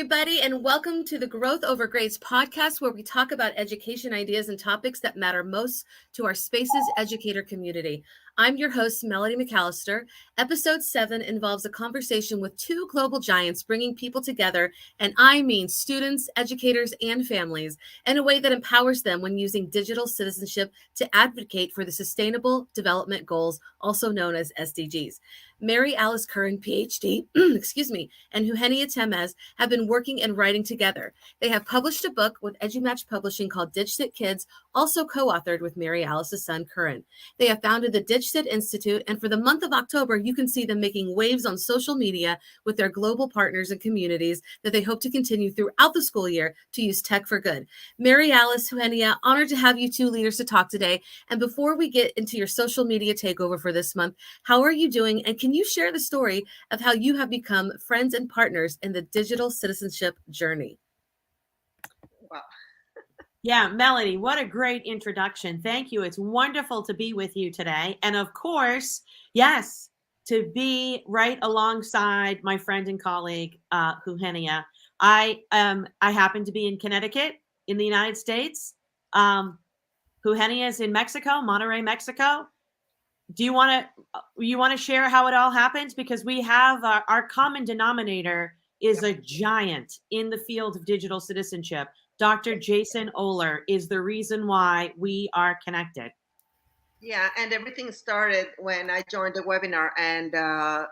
everybody, and welcome to the Growth Over Grades podcast, where we talk about education ideas and topics that matter most to our Spaces educator community. I'm your host, Melody McAllister. Episode 7 involves a conversation with two global giants bringing people together, and I mean students, educators, and families, in a way that empowers them when using digital citizenship to advocate for the Sustainable Development Goals, also known as SDGs. Marialice Curran, Ph.D., and Eugenia Tamez have been working and writing together. They have published a book with EduMatch Publishing called DigCit Kids, also co-authored with Marialice's son, Curran. They have founded the DigCit Institute, and for the month of October, you can see them making waves on social media with their global partners and communities that they hope to continue throughout the school year to use tech for good. Marialice, Eugenia, honored to have you two leaders to talk today. And before we get into your social media takeover for this month, how are you doing? And can you share the story of how you have become friends and partners in the digital citizenship journey? Wow. Yeah, Melody, what a great introduction. Thank you. It's wonderful to be with you today. And of course, yes, to be right alongside my friend and colleague, Eugenia. I happen to be in Connecticut in the United States. Eugenia is in Mexico, Monterrey, Mexico. Do you want to share how it all happened? Because we have our common denominator is a giant in the field of digital citizenship. Dr. Jason Oler is the reason why we are connected. Yeah, and everything started when I joined the webinar and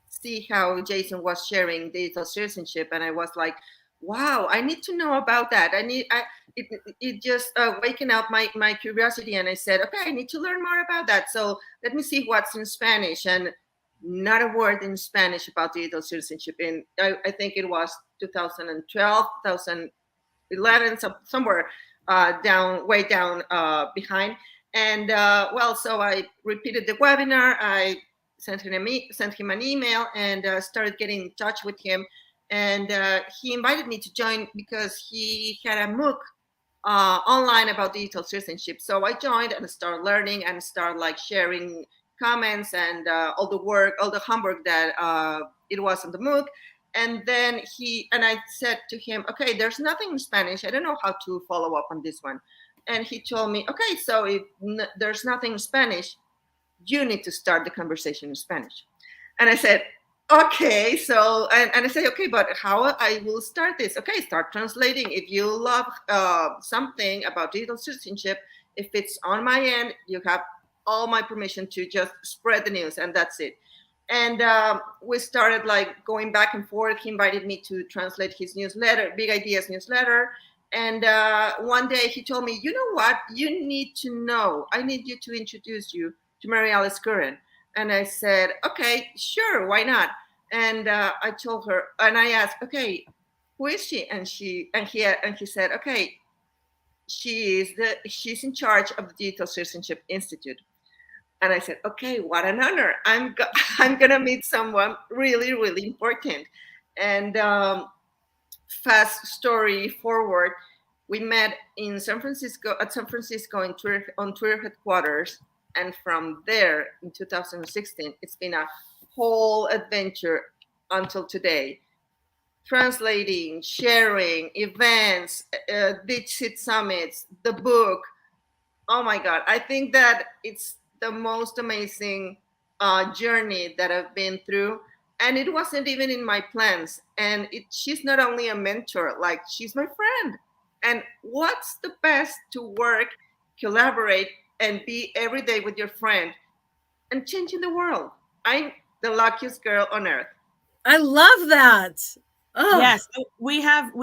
see how Jason was sharing digital citizenship, and I was like, wow, I need to know about that. It just waking up my curiosity, and I said, okay, I need to learn more about that. So let me see what's in Spanish, and not a word in Spanish about digital citizenship. And I think it was 2012, 2011, somewhere way down behind. And so I repeated the webinar. I sent him an email and started getting in touch with him. And he invited me to join because he had a MOOC online about digital citizenship. So I joined and started learning and started sharing comments and all the homework that it was on the MOOC. And then I said to him, okay, there's nothing in Spanish. I don't know how to follow up on this one. And he told me, okay, so if there's nothing in Spanish, you need to start the conversation in Spanish. And I said, okay, so, and I said, okay, but how I will start this? Okay, start translating. If you love something about digital citizenship, if it's on my end, you have all my permission to just spread the news, and that's it. And we started going back and forth. He invited me to translate his newsletter, Big Ideas newsletter. And one day he told me, you know what? You need to know. I need you to introduce you to Marialice Curran. And I said, okay, sure, why not? And I told her, and I asked, okay, who is she? And he said, okay, she's in charge of the Digital Citizenship Institute. And I said, okay, what an honor. I'm gonna meet someone really, really important. And fast story forward, we met in San Francisco on Twitter headquarters. And from there, in 2016, it's been a whole adventure until today. Translating, sharing, events, DigCit summits, the book. Oh my God, I think that it's the most amazing journey that I've been through. And it wasn't even in my plans. And she's not only a mentor, she's my friend. And what's the best to work, collaborate, and be every day with your friend and changing the world? I'm the luckiest girl on earth. I love that. Oh. Yes, we have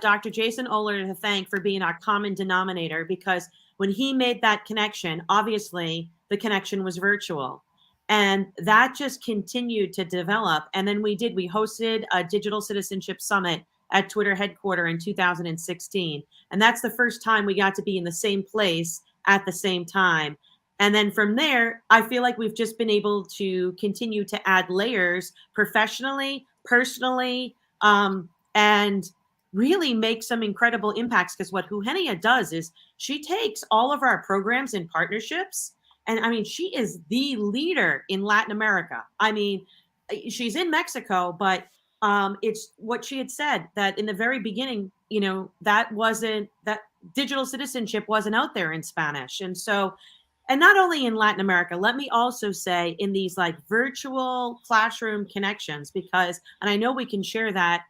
Dr. Jason Oler to thank for being our common denominator, because when he made that connection, obviously the connection was virtual. And that just continued to develop. And then we hosted a digital citizenship summit at Twitter headquarters in 2016. And that's the first time we got to be in the same place at the same time. And then from there, I feel like we've just been able to continue to add layers professionally, personally, and really make some incredible impacts. Because what Eugenia does is she takes all of our programs and partnerships, and I mean, she is the leader in Latin America. I mean, she's in Mexico, but it's what she had said, that in the very beginning, that digital citizenship wasn't out there in Spanish. And so, and not only in Latin America, let me also say in these like virtual classroom connections, because, and I know we can share that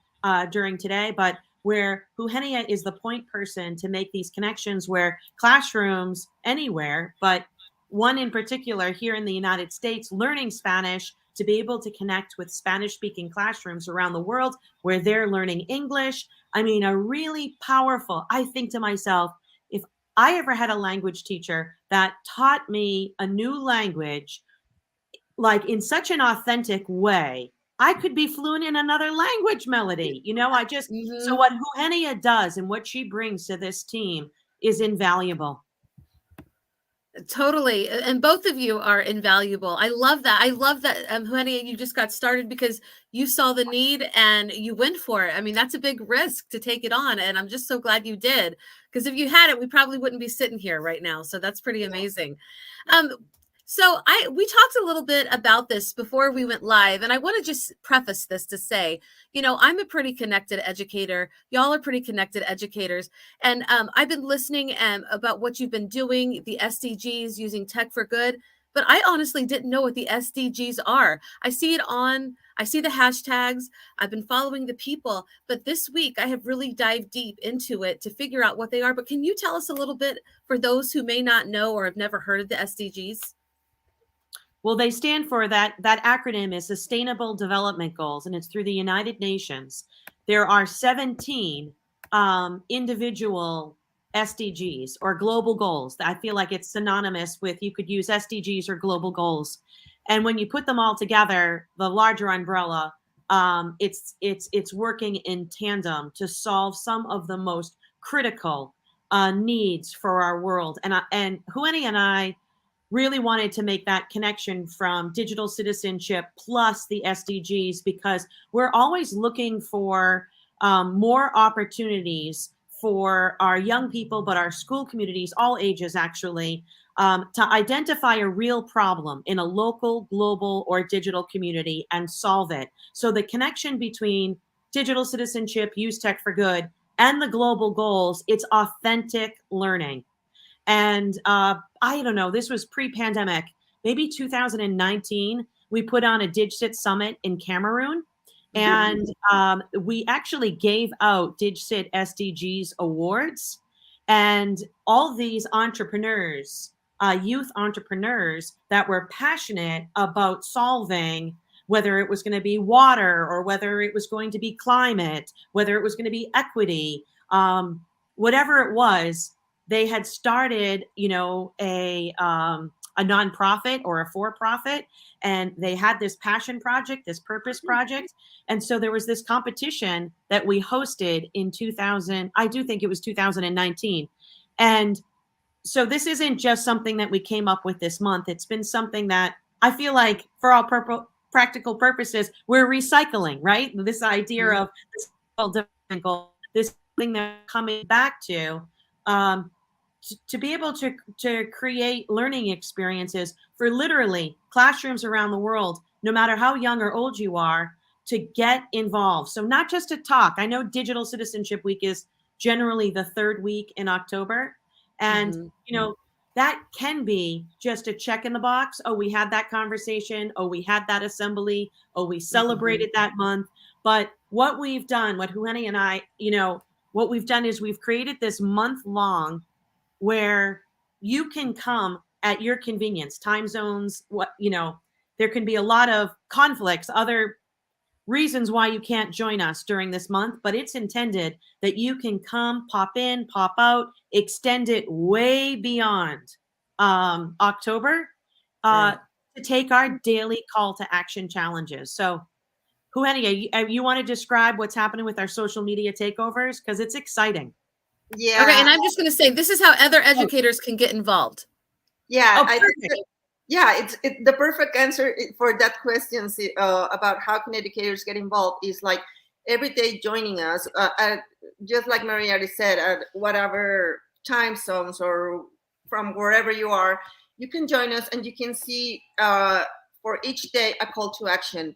during today, but where Eugenia is the point person to make these connections where classrooms anywhere, but one in particular here in the United States, learning Spanish to be able to connect with Spanish speaking classrooms around the world where they're learning English. I mean, a really powerful, I think to myself, if I ever had a language teacher that taught me a new language, like in such an authentic way, I could be fluent in another language, Melody. So what Eugenia does and what she brings to this team is invaluable. Totally. And both of you are invaluable. I love that. I love that, Eugenia, you just got started because you saw the need and you went for it. I mean, that's a big risk to take it on. And I'm just so glad you did, because if you had it, we probably wouldn't be sitting here right now. So that's pretty amazing. So we talked a little bit about this before we went live, and I want to just preface this to say, I'm a pretty connected educator. Y'all are pretty connected educators. And I've been listening about what you've been doing, the SDGs, using tech for good. But I honestly didn't know what the SDGs are. I see the hashtags. I've been following the people. But this week, I have really dived deep into it to figure out what they are. But can you tell us a little bit for those who may not know or have never heard of the SDGs? Well, they stand for that acronym is Sustainable Development Goals, and it's through the United Nations. There are 17 individual SDGs or global goals. I feel like it's synonymous with, you could use SDGs or global goals. And when you put them all together, the larger umbrella, it's working in tandem to solve some of the most critical needs for our world. And Eugenia and I really wanted to make that connection from digital citizenship plus the SDGs, because we're always looking for more opportunities for our young people, but our school communities, all ages actually, to identify a real problem in a local, global, or digital community and solve it. So the connection between digital citizenship, use tech for good, and the global goals, it's authentic learning. And I don't know, this was pre-pandemic, maybe 2019, we put on a DigCit summit in Cameroon. And we actually gave out DigCit SDGs awards. And all these entrepreneurs, youth entrepreneurs that were passionate about solving, whether it was going to be water or whether it was going to be climate, whether it was going to be equity, whatever it was, they had started, a nonprofit or a for-profit, and they had this passion project, this purpose project. And so there was this competition that we hosted in 2019. And so this isn't just something that we came up with this month. It's been something that I feel like for all practical purposes, we're recycling, right? This idea of this thing that coming back to be able to create learning experiences for literally classrooms around the world, no matter how young or old you are, to get involved. So not just to talk. I know Digital Citizenship Week is generally the third week in October. And, that can be just a check in the box. Oh, we had that conversation. Oh, we had that assembly. Oh, we celebrated that month. But what we've done, what Eugenia and I, what we've done is we've created this month long where you can come at your convenience, time zones, there can be a lot of conflicts, other reasons why you can't join us during this month, but it's intended that you can come, pop in, pop out, extend it way beyond October to take our daily call to action challenges. So Eugenia, you want to describe what's happening with our social media takeovers? Because it's exciting. Yeah. Okay, and I'm just going to say, this is how other educators can get involved. Yeah, it's the perfect answer for that question about how can educators get involved is like every day joining us, just like Marialice said, at whatever time zones or from wherever you are, you can join us and you can see for each day a call to action.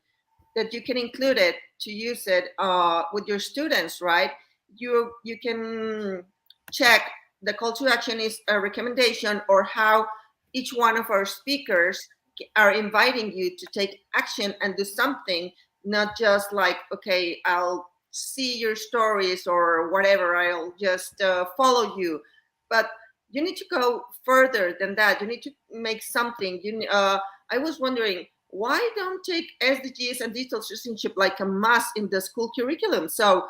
that you can include it to use it with your students, right? You can check the call to action is a recommendation, or how each one of our speakers are inviting you to take action and do something, not just like, okay, I'll see your stories or whatever, I'll just follow you. But you need to go further than that. You need to make something. I was wondering, why don't take SDGs and digital citizenship like a must in the school curriculum? So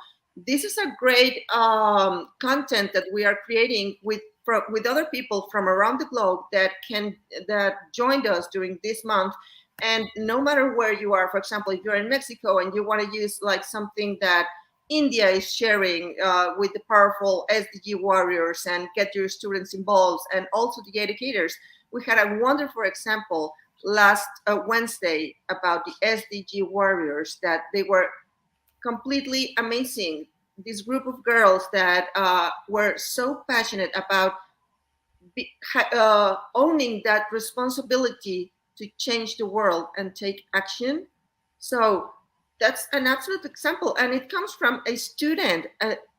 this is a great content that we are creating with other people from around the globe that joined us during this month. And no matter where you are, for example, if you're in Mexico and you want to use like something that India is sharing with the powerful SDG warriors and get your students involved, and also the educators. We had a wonderful example last Wednesday about the SDG warriors, that they were completely amazing. This group of girls that were so passionate about owning that responsibility to change the world and take action. So that's an absolute example, and it comes from a student.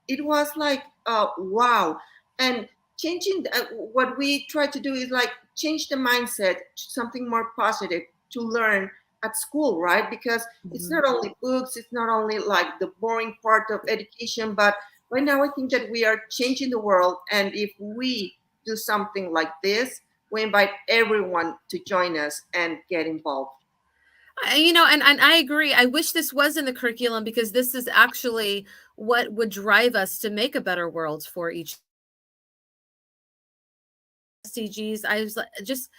It was like, wow. And changing what we try to do is like change the mindset to something more positive to learn at school, right? Because it's not only books, it's not only like the boring part of education, but right now I think that we are changing the world. And if we do something like this, we invite everyone to join us and get involved. And I agree. I wish this was in the curriculum, because this is actually what would drive us to make a better world for each SDGs. I was just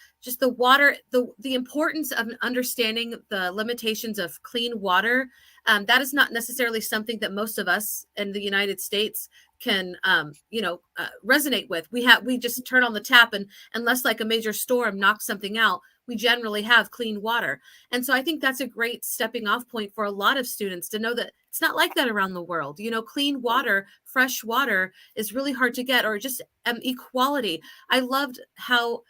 the water, the importance of understanding the limitations of clean water. That is not necessarily something that most of us in the United States can resonate with. We just turn on the tap, and unless like a major storm knocks something out, we generally have clean water. And so I think that's a great stepping off point for a lot of students to know that it's not like that around the world. Clean water, fresh water is really hard to get, or just equality. I loved all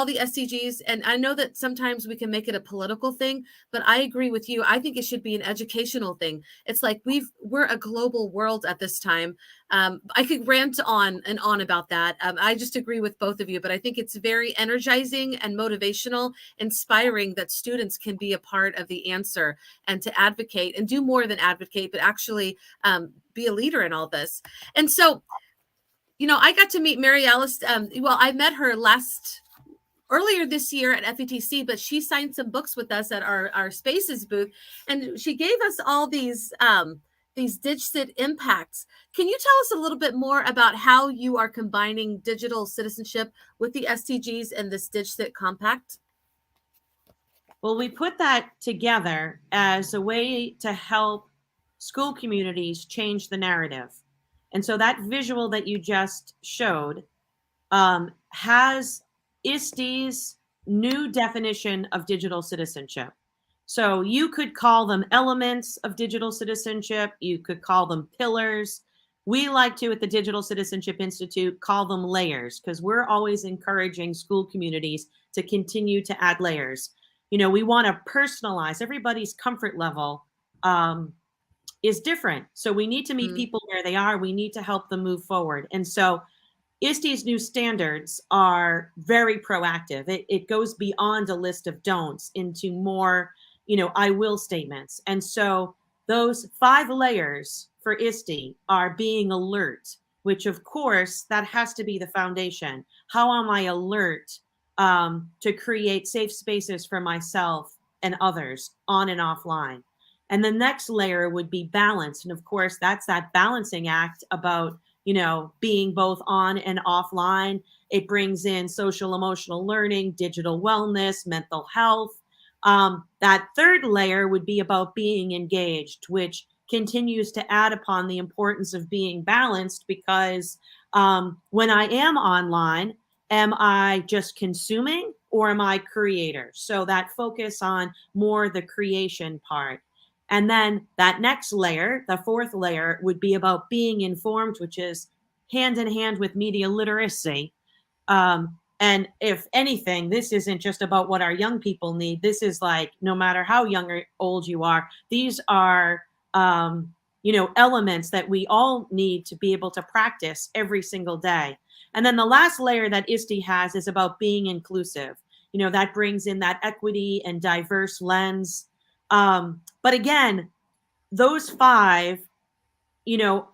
the SDGs, and I know that sometimes we can make it a political thing, but I agree with you. I think it should be an educational thing. It's like we're a global world at this time. I could rant on and on about that. I just agree with both of you, but I think it's very energizing and motivational, inspiring that students can be a part of the answer and to advocate and do more than advocate, but actually be a leader in all this. And so, I got to meet Marialice. I met her earlier this year at FETC, but she signed some books with us at our Spaces booth, and she gave us all these DigCit impacts. Can you tell us a little bit more about how you are combining digital citizenship with the SDGs and this DigCit compact? Well, we put that together as a way to help school communities change the narrative. And so that visual that you just showed has SDGs' new definition of digital citizenship. So you could call them elements of digital citizenship. You could call them pillars. We like to, at the Digital Citizenship Institute, call them layers, because we're always encouraging school communities to continue to add layers. We want to personalize. Everybody's comfort level is different. So we need to meet people where they are. We need to help them move forward. And so ISTE's new standards are very proactive. It goes beyond a list of don'ts into more, I will statements. And so those 5 layers for ISTE are being alert, which of course, that has to be the foundation. How am I alert to create safe spaces for myself and others on and offline? And the next layer would be balance. And of course, that's that balancing act about, being both on and offline. It brings in social emotional learning, digital wellness, mental health. That third layer would be about being engaged, which continues to add upon the importance of being balanced, because when I am online, am I just consuming or am I creator? So that focus on more the creation part. And then that next layer, the fourth layer, would be about being informed, which is hand in hand with media literacy. And if anything, this isn't just about what our young people need. This is like, no matter how young or old you are, these are, elements that we all need to be able to practice every single day. And then the last layer that ISTE has is about being inclusive. That brings in that equity and diverse lens. But again, those five,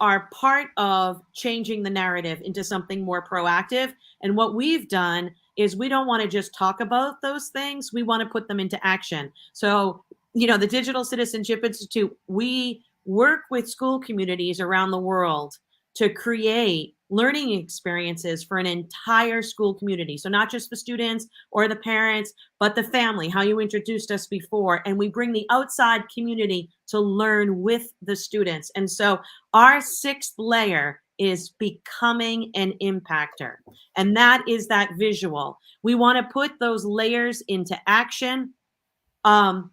are part of changing the narrative into something more proactive. And what we've done is we don't want to just talk about those things. We want to put them into action. So, the Digital Citizenship Institute, we work with school communities around the world to create learning experiences for an entire school community. So not just the students or the parents, but the family, how you introduced us before. And we bring the outside community to learn with the students. And so our sixth layer is becoming an impactor. And that is that visual. We want to put those layers into action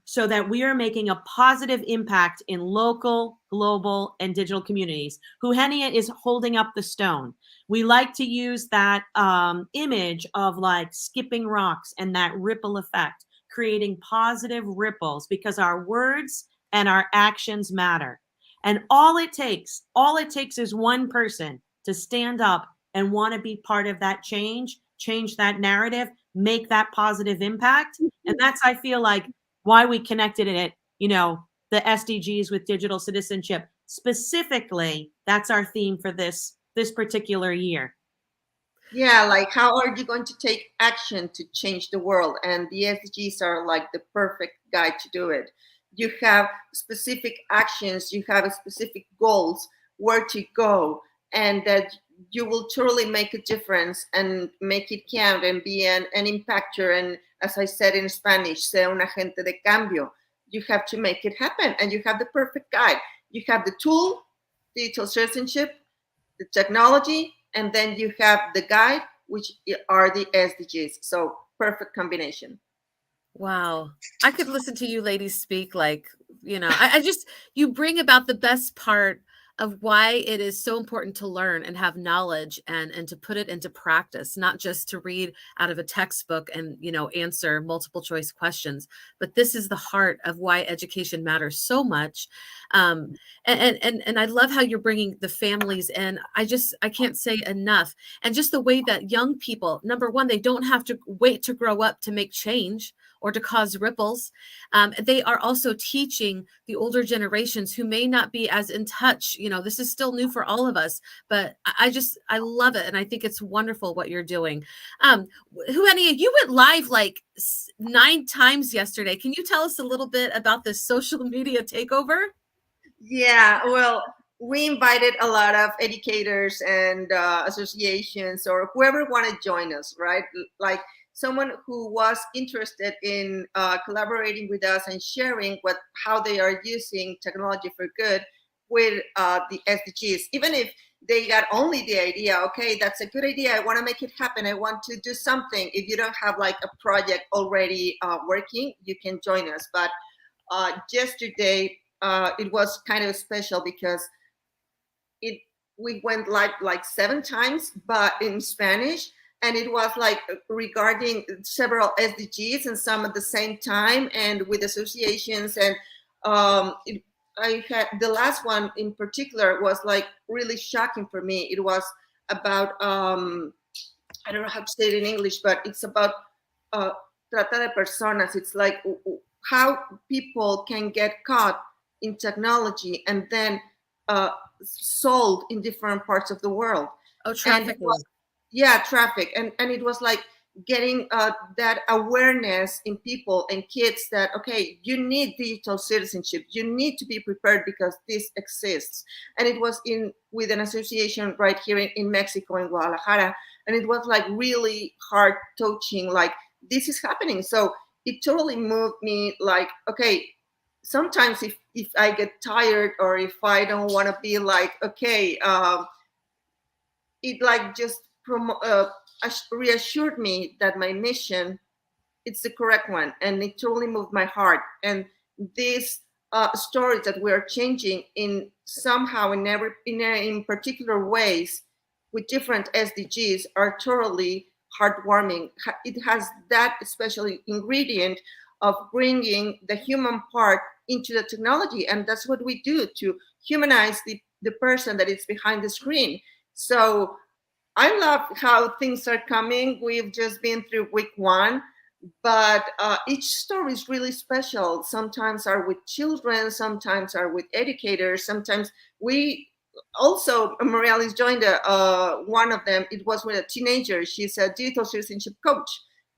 so that we are making a positive impact in local, global, and digital communities. Eugenia is holding up the stone. We like to use that image of like skipping rocks and that ripple effect, creating positive ripples, because our words and our actions matter. And all it takes is one person to stand up and want to be part of that change that narrative, make that positive impact. And that's, I feel like, why we connected it, the SDGs with digital citizenship. Specifically, that's our theme for this particular year. Yeah, like how are you going to take action to change the world? And the SDGs are like the perfect guide to do it. You have specific actions, you have specific goals, where to go, and that you will truly make a difference and make it count and be an impactor. And as I said in Spanish, sea un agente de cambio. You have to make it happen, and you have the perfect guide. You have the tool, digital citizenship, the technology, and then you have the guide, which are the SDGs. So perfect combination. Wow. I could listen to you ladies speak like, I just, you bring about the best part of why it is so important to learn and have knowledge and to put it into practice, not just to read out of a textbook and, answer multiple choice questions. But this is the heart of why education matters so much. And I love how you're bringing the families in. I can't say enough. And just the way that young people, number one, they don't have to wait to grow up to make change or to cause ripples. They are also teaching the older generations who may not be as in touch. This is still new for all of us, but I love it. And I think it's wonderful what you're doing. Eugenia, you went live like 9 times yesterday. Can you tell us a little bit about this social media takeover? Yeah, well, we invited a lot of educators and associations or whoever want to join us, right? Like someone who was interested in collaborating with us and sharing how they are using technology for good with the SDGs. Even if they got only the idea, okay, that's a good idea, I want to make it happen, I want to do something. If you don't have like a project already working, you can join us. But yesterday, it was kind of special because we went live like 7 times, but in Spanish. And it was like regarding several SDGs and some at the same time, and with associations. And I had the last one in particular was like really shocking for me. It was about I don't know how to say it in English, but it's about trata de personas. It's like how people can get caught in technology and then sold in different parts of the world. Oh, trafficking. Yeah, traffic. And it was like getting that awareness in people and kids that, okay, you need digital citizenship, you need to be prepared because this exists. And it was with an association right here in Mexico, in Guadalajara, and it was like really heart touching, like this is happening. So it totally moved me, like, okay, sometimes if I get tired or if I don't want to be like, okay, it like just reassured me that my mission, it's the correct one, and it totally moved my heart. And these stories that we are changing in somehow in particular ways with different SDGs are totally heartwarming. It has that special ingredient of bringing the human part into the technology, and that's what we do to humanize the person that is behind the screen. So I love how things are coming. We've just been through week 1, but each story is really special. Sometimes are with children, sometimes are with educators, sometimes we also, Marialice joined one of them. It was with a teenager. She's a digital citizenship coach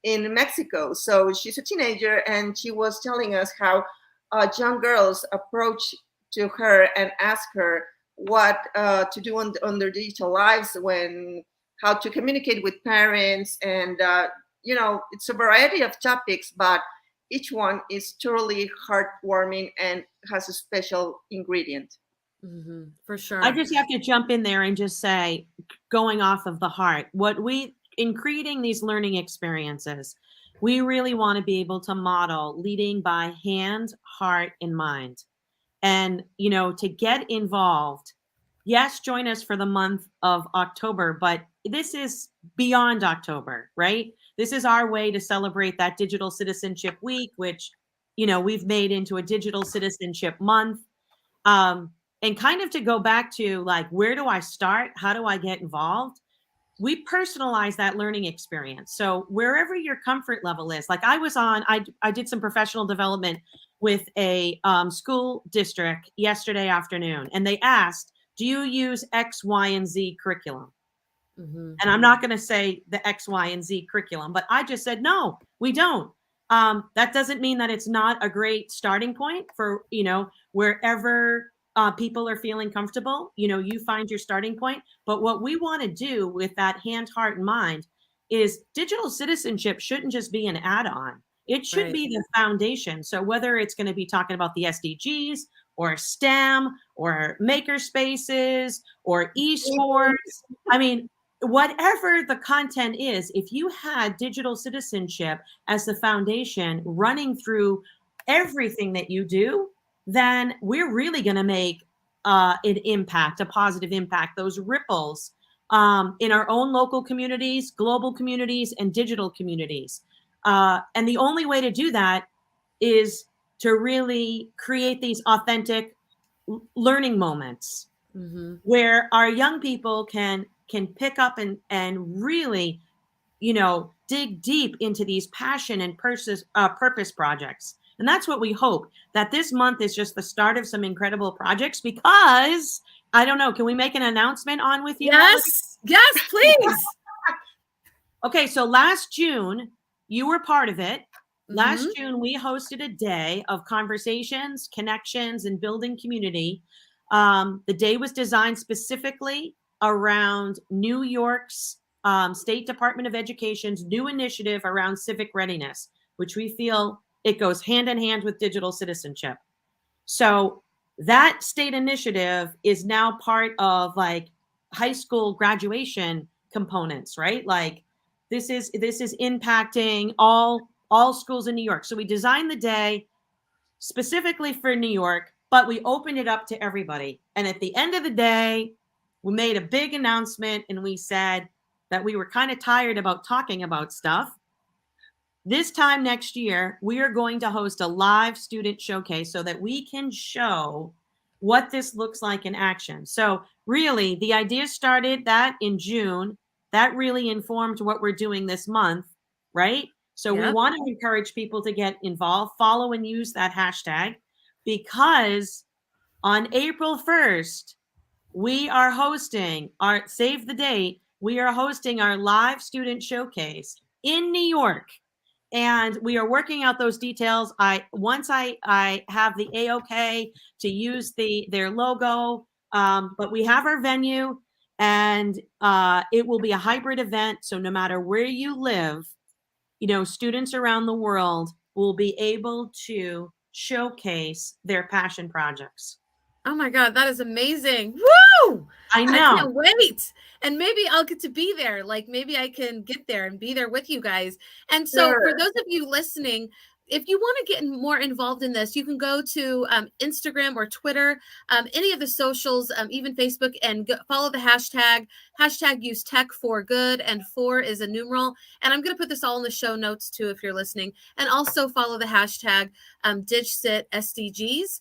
in Mexico. So she's a teenager, and she was telling us how young girls approach to her and ask her what to do on their digital lives, how to communicate with parents, and it's a variety of topics, but each one is truly heartwarming and has a special ingredient. Mm-hmm, for sure. I just have to jump in there and just say, going off of the heart, in creating these learning experiences, we really want to be able to model leading by hand, heart, and mind. And, to get involved, yes, join us for the month of October, but this is beyond October, right? This is our way to celebrate that Digital Citizenship Week, which, we've made into a Digital Citizenship Month. And kind of to go back to like, where do I start? How do I get involved? We personalize that learning experience. So wherever your comfort level is, like I did some professional development with a school district yesterday afternoon, and they asked, do you use X, Y, and Z curriculum? Mm-hmm. And I'm not going to say the X, Y, and Z curriculum, but I just said, no, we don't. That doesn't mean that it's not a great starting point for, wherever people are feeling comfortable, you find your starting point. But what we want to do with that hand, heart, and mind is digital citizenship shouldn't just be an add-on. It should be the foundation. So whether it's going to be talking about the SDGs or STEM or maker spaces or esports, I mean, whatever the content is, if you had digital citizenship as the foundation running through everything that you do, then we're really going to make an impact, a positive impact, those ripples in our own local communities, global communities, and digital communities. And the only way to do that is to really create these authentic learning moments where our young people can pick up and really, dig deep into these passion and purpose projects. And that's what we hope, that this month is just the start of some incredible projects, because I don't know, can we make an announcement on with you? Yes, please. Okay, so last June, you were part of it. Last June, we hosted a day of conversations, connections, and building community. The day was designed specifically around New York's State Department of Education's new initiative around civic readiness, which we feel it goes hand in hand with digital citizenship. So that state initiative is now part of like high school graduation components, right? Like this is impacting all schools in New York. So we designed the day specifically for New York, but we opened it up to everybody. And at the end of the day, we made a big announcement and we said that we were kind of tired about talking about stuff. This time next year, we are going to host a live student showcase so that we can show what this looks like in action. So really, the idea started that in June. That really informed what we're doing this month, right? So we want to encourage people to get involved, follow and use that hashtag, because on April 1st, we are hosting save the date, we are hosting our live student showcase in New York. And we are working out those details. Once I have the A-OK to use their logo, but we have our venue, and it will be a hybrid event. So no matter where you live, students around the world will be able to showcase their passion projects. Oh my God, that is amazing. Woo! I know. I can't wait. And maybe I'll get to be there. Like maybe I can get there and be there with you guys. And so for those of you listening, if you want to get more involved in this, you can go to Instagram or Twitter, any of the socials, even Facebook, and follow the hashtag use tech for good, and 4 is a numeral. And I'm going to put this all in the show notes too, if you're listening. And also follow the hashtag DigCit SDGs.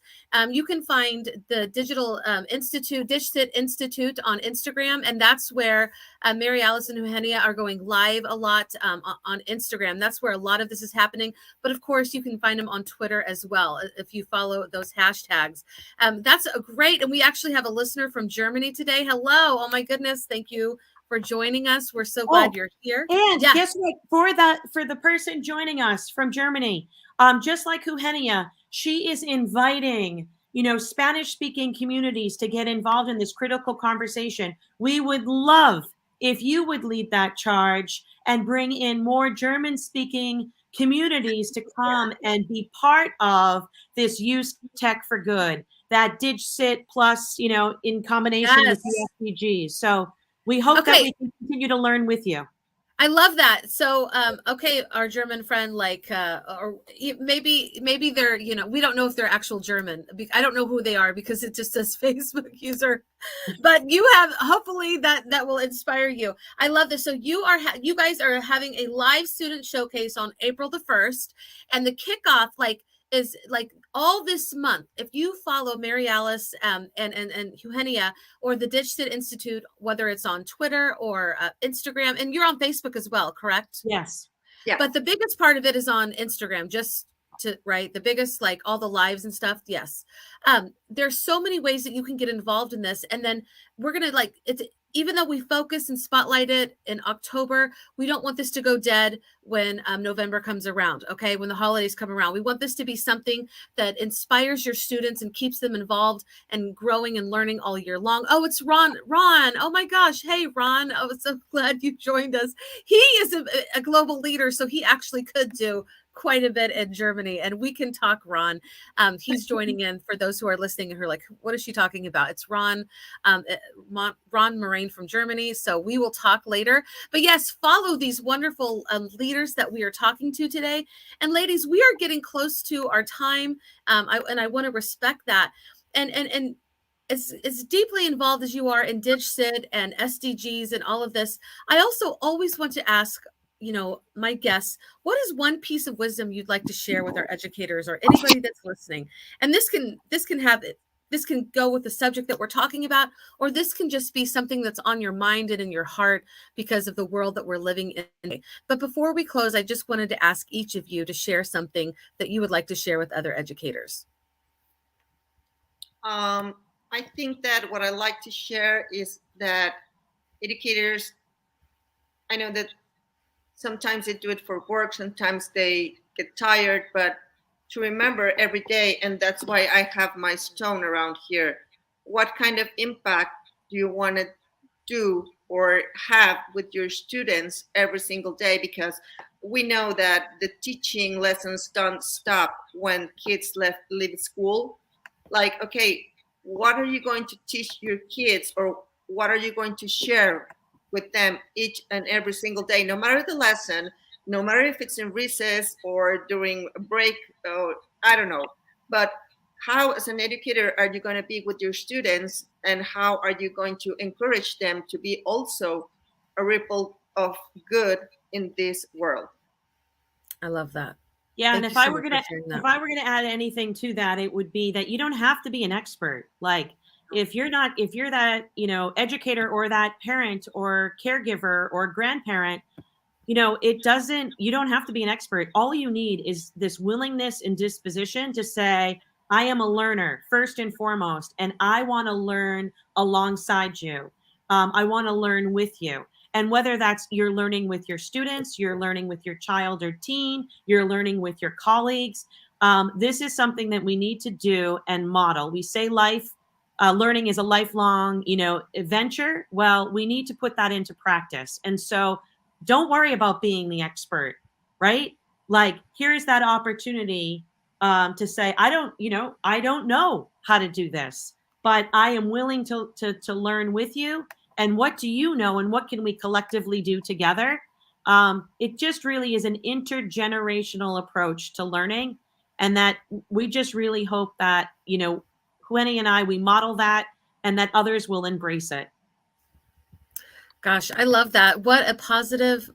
You can find the Digital Institute, DigCit Institute on Instagram, and that's where Marialice and Eugenia are going live a lot on Instagram. That's where a lot of this is happening. But of course, you can find them on Twitter as well if you follow those hashtags. That's a great, and we actually have a listener from Germany today. Hello. Oh my goodness. Thank you for joining us. We're so glad you're here. And guess what? For the person joining us from Germany, just like Eugenia, she is inviting, Spanish-speaking communities to get involved in this critical conversation. We would love if you would lead that charge and bring in more German-speaking communities to come and be part of this use tech for good, that DigCit plus, in combination with the SDGs. So we hope that we can continue to learn with you. I love that. So, our German friend, or maybe they're, we don't know if they're actual German. I don't know who they are because it just says Facebook user, but you have, hopefully that will inspire you. I love this. So you guys are having a live student showcase on April the 1st, and the kickoff is all this month. If you follow Marialice and Eugenia or the DigCit Institute, whether it's on Twitter or Instagram, and you're on Facebook as well, correct? Yes. Yeah. But the biggest part of it is on Instagram, the biggest, all the lives and stuff. Yes. There's so many ways that you can get involved in this. And then we're going to even though we focus and spotlight it in October, we don't want this to go dead when November comes around, okay? When the holidays come around. We want this to be something that inspires your students and keeps them involved and growing and learning all year long. Oh, it's Ron. Oh my gosh. Hey, Ron. I was so glad you joined us. He is a global leader, so he actually could do quite a bit in Germany, and we can talk Ron. He's joining in for those who are listening and who are like, what is she talking about? It's Ron, Ron Moraine from Germany. So we will talk later. But yes, follow these wonderful leaders that we are talking to today. And ladies, we are getting close to our time, and I want to respect that. And as deeply involved as you are in DigCit and SDGs and all of this, I also always want to ask my guests, what is one piece of wisdom you'd like to share with our educators or anybody that's listening? And this can go with the subject that we're talking about, or this can just be something that's on your mind and in your heart because of the world that we're living in. But before we close, I just wanted to ask each of you to share something that you would like to share with other educators. I think that what I like to share is that educators, I know that sometimes they do it for work, sometimes they get tired, but to remember every day, and that's why I have my stone around here. What kind of impact do you want to do or have with your students every single day? Because we know that the teaching lessons don't stop when kids leave school. Okay, what are you going to teach your kids, or what are you going to share with them each and every single day, no matter the lesson, no matter if it's in recess or during a break, I don't know. But how, as an educator, are you going to be with your students, and how are you going to encourage them to be also a ripple of good in this world? I love that. Yeah, and if I were going to add anything to that, it would be that you don't have to be an expert. If you're that, educator or that parent or caregiver or grandparent, you don't have to be an expert. All you need is this willingness and disposition to say, I am a learner first and foremost, and I want to learn alongside you. I want to learn with you. And whether that's you're learning with your students, you're learning with your child or teen, you're learning with your colleagues. This is something that we need to do and model. We say learning is a lifelong, adventure. Well, we need to put that into practice. And so don't worry about being the expert, right? Here's that opportunity to say, I don't know how to do this, but I am willing to learn with you. And what do you know? And what can we collectively do together It just really is an intergenerational approach to learning, and that we just really hope that, you know, Eugenia and I, we model that, and that others will embrace it. Gosh, I love that. What a positive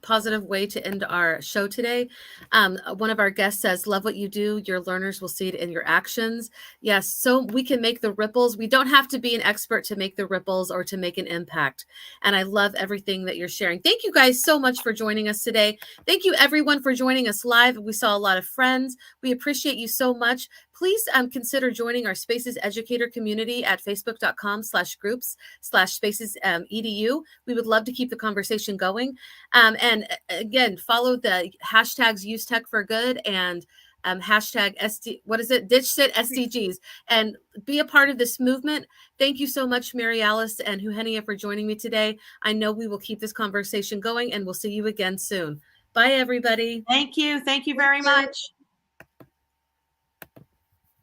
way to end our show today. One of our guests says, love what you do. Your learners will see it in your actions. Yes, so we can make the ripples. We don't have to be an expert to make the ripples or to make an impact. And I love everything that you're sharing. Thank you guys so much for joining us today. Thank you everyone for joining us live. We saw a lot of friends. We appreciate you so much. Please consider joining our Spaces Educator community at facebook.com/groups/SpacesEDU. We would love to keep the conversation going. And again, follow the hashtags Use Tech for Good and hashtag DigCit SDGs, and be a part of this movement. Thank you so much, Marialice and Eugenia, for joining me today. I know we will keep this conversation going, and we'll see you again soon. Bye, everybody. Thank you. Thank you very much.